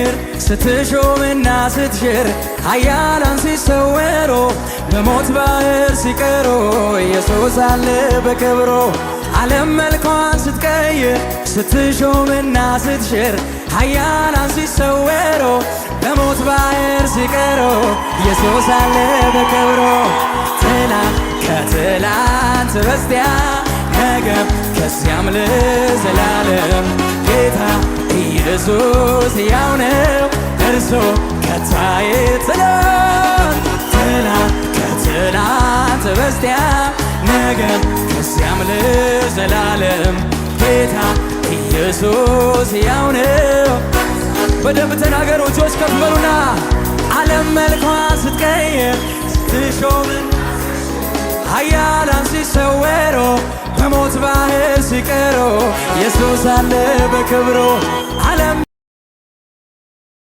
ስትቀይር ስትሾምና ስትሽር ኃያላን ሲሰወሩ በሞት ባህር ሲቀሩ ኢየሱስ አለ በክብሩ ዓለም መልኳን ስትቀይር ስትሾምና ስትሽር ኃያላን ሲሰወሩ በሞት ባህር ሲቀሩ ኢየሱስ አለ በክብሩ ትላንት ከትላንት በስቲያ ነገም ከዚያም ለዘላለም ጌታ ኢየሱስ ሕያው ነው እርሱ ከታይ ትላንት ከትላንት በስቲያ ነገም ከዚያም ለዘላለም ጌታ ኢየሱስ ሕያው ነው። በደንብ ተናገሩ፣ እጆች ከፍ በሉና ዓለም መልኳን ስትቀይር ስትሾምን ኃያላን ሲሰወሩ በሞት ባህር ሲቀሩ ኢየሱስ አለ በክብሩ